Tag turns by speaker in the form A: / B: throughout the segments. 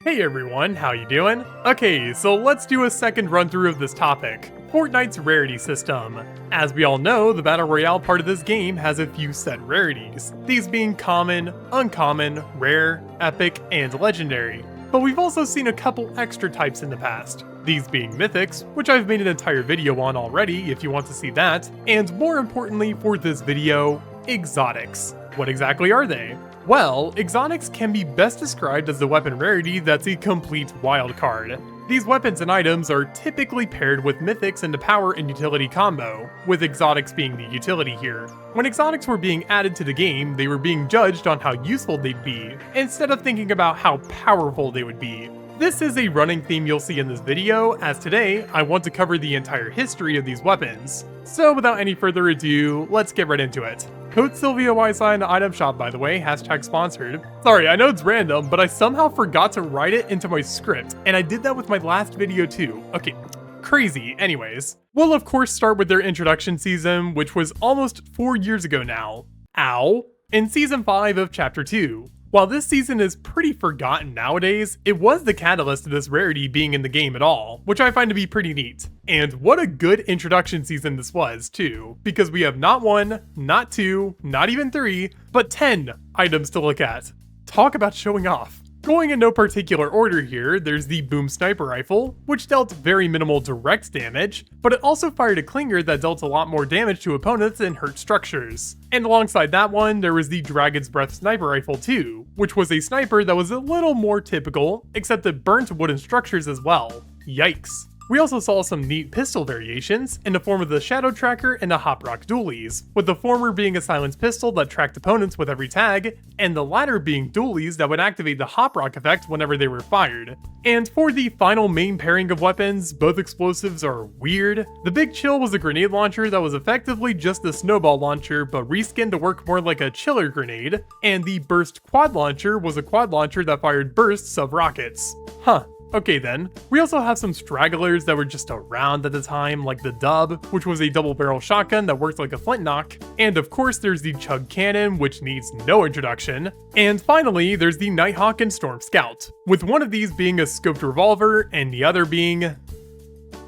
A: Hey everyone, how you doing? Okay, so let's do a second run through of this topic, Fortnite's rarity system. As we all know, the Battle Royale part of this game has a few set rarities, these being common, uncommon, rare, epic, and legendary. But we've also seen a couple extra types in the past, these being mythics, which I've made an entire video on already if you want to see that, and more importantly for this video, exotics. What exactly are they? Well, exotics can be best described as the weapon rarity that's a complete wildcard. These weapons and items are typically paired with mythics in the power and utility combo, with exotics being the utility here. When exotics were being added to the game, they were being judged on how useful they'd be, instead of thinking about how powerful they would be. This is a running theme you'll see in this video, as today I want to cover the entire history of these weapons. So without any further ado, let's get right into it. Code SylviaWySci in the item shop, by the way, hashtag sponsored. Sorry, I know it's random, but I somehow forgot to write it into my script, and I did that with my last video too. Okay, crazy. Anyways, we'll of course start with their introduction season, which was almost 4 years ago now. Ow! In season 5 of chapter 2. While this season is pretty forgotten nowadays, it was the catalyst to this rarity being in the game at all, which I find to be pretty neat. And what a good introduction season this was, too, because we have not 1, not 2, not even 3, but 10 items to look at. Talk about showing off. Going in no particular order here, there's the Boom Sniper Rifle, which dealt very minimal direct damage, but it also fired a clinger that dealt a lot more damage to opponents and hurt structures. And alongside that one, there was the Dragon's Breath Sniper Rifle too, which was a sniper that was a little more typical, except it burnt wooden structures as well. Yikes. We also saw some neat pistol variations in the form of the Shadow Tracker and the Hop Rock Dualies, with the former being a silenced pistol that tracked opponents with every tag, and the latter being dualies that would activate the Hop Rock effect whenever they were fired. And for the final main pairing of weapons, both explosives are weird. The Big Chill was a grenade launcher that was effectively just a snowball launcher but reskinned to work more like a chiller grenade, and the Burst Quad Launcher was a quad launcher that fired bursts of rockets. Huh. Okay then, we also have some stragglers that were just around at the time, like the Dub, which was a double barrel shotgun that worked like a flint knock, and of course there's the Chug Cannon, which needs no introduction, and finally there's the Nighthawk and Storm Scout, with one of these being a scoped revolver and the other being...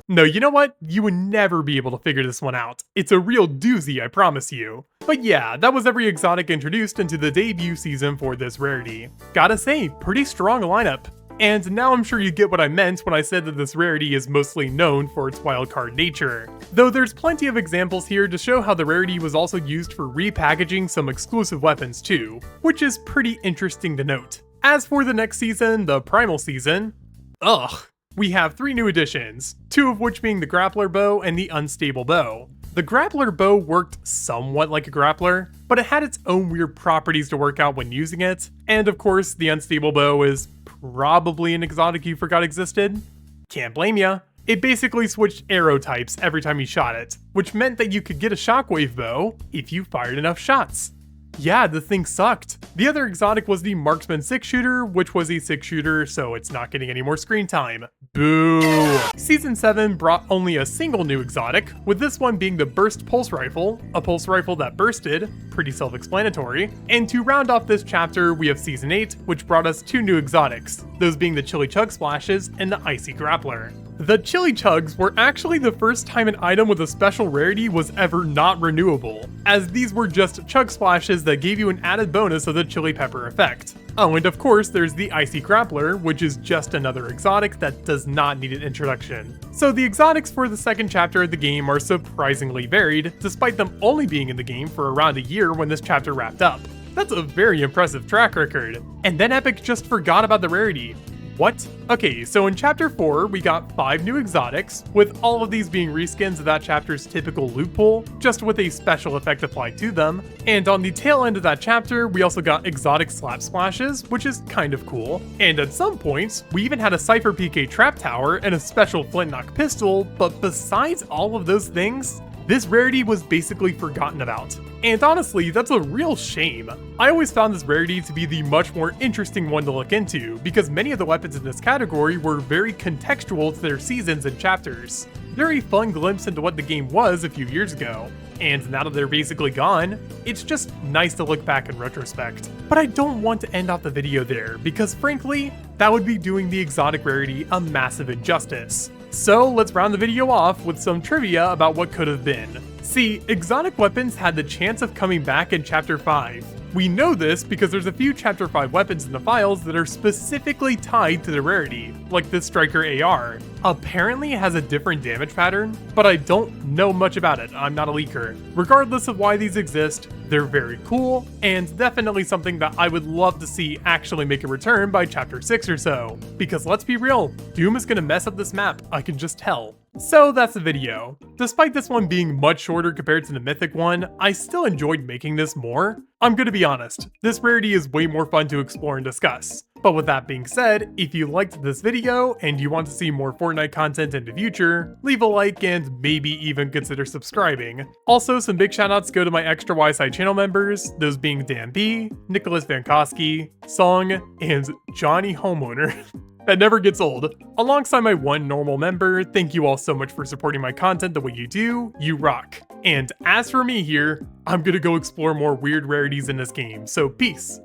A: No, you know what? You would never be able to figure this one out. It's a real doozy, I promise you. But yeah, that was every exotic introduced into the debut season for this rarity. Gotta say, pretty strong lineup. And now I'm sure you get what I meant when I said that this rarity is mostly known for its wildcard nature. Though there's plenty of examples here to show how the rarity was also used for repackaging some exclusive weapons too, which is pretty interesting to note. As for the next season, the Primal season, we have 3 new additions, 2 of which being the Grappler Bow and the Unstable Bow. The Grappler Bow worked somewhat like a grappler, but it had its own weird properties to work out when using it, and of course the Unstable Bow is probably an exotic you forgot existed. Can't blame ya. It basically switched arrow types every time you shot it, which meant that you could get a shockwave bow if you fired enough shots. Yeah, the thing sucked. The other exotic was the Marksman 6-shooter, which was a 6-shooter, so it's not getting any more screen time. Boo! Season 7 brought only a single new exotic, with this one being the Burst Pulse Rifle, a pulse rifle that bursted, pretty self-explanatory. And to round off this chapter, we have Season 8, which brought us 2 new exotics, those being the Chili Chug Splashes and the Icy Grappler. The Chili Chugs were actually the first time an item with a special rarity was ever not renewable, as these were just Chug Splashes that gave you an added bonus of the Chili Pepper effect. Oh, and of course there's the Icy Grappler, which is just another exotic that does not need an introduction. So the exotics for the second chapter of the game are surprisingly varied, despite them only being in the game for around a year when this chapter wrapped up. That's a very impressive track record. And then Epic just forgot about the rarity. What? Okay, so in chapter 4, we got 5 new exotics, with all of these being reskins of that chapter's typical loot pool, just with a special effect applied to them. And on the tail end of that chapter, we also got exotic slap splashes, which is kind of cool. And at some points, we even had a Cypher PK trap tower and a special flint knock pistol, but besides all of those things, this rarity was basically forgotten about. And honestly, that's a real shame. I always found this rarity to be the much more interesting one to look into, because many of the weapons in this category were very contextual to their seasons and chapters. Very fun glimpse into what the game was a few years ago. and now that they're basically gone, it's just nice to look back in retrospect. But I don't want to end off the video there, because frankly, that would be doing the exotic rarity a massive injustice. So let's round the video off with some trivia about what could have been. See, exotic weapons had the chance of coming back in Chapter 5. We know this because there's a few Chapter 5 weapons in the files that are specifically tied to the rarity, like this Striker AR. Apparently it has a different damage pattern, but I don't know much about it, I'm not a leaker. Regardless of why these exist, they're very cool, and definitely something that I would love to see actually make a return by Chapter 6 or so. Because let's be real, Doom is gonna mess up this map, I can just tell. So that's the video. Despite this one being much shorter compared to the Mythic one, I still enjoyed making this more. I'm gonna be honest, this rarity is way more fun to explore and discuss. But with that being said, if you liked this video and you want to see more Fortnite content in the future, leave a like and maybe even consider subscribing. Also, some big shoutouts go to my extra Y-Side channel members, those being Dan B, Nicholas Vankowski, Song, and Johnny Homeowner. That never gets old. Alongside my one normal member, thank you all so much for supporting my content the way you do, you rock. And as for me here, I'm gonna go explore more weird rarities in this game, so peace.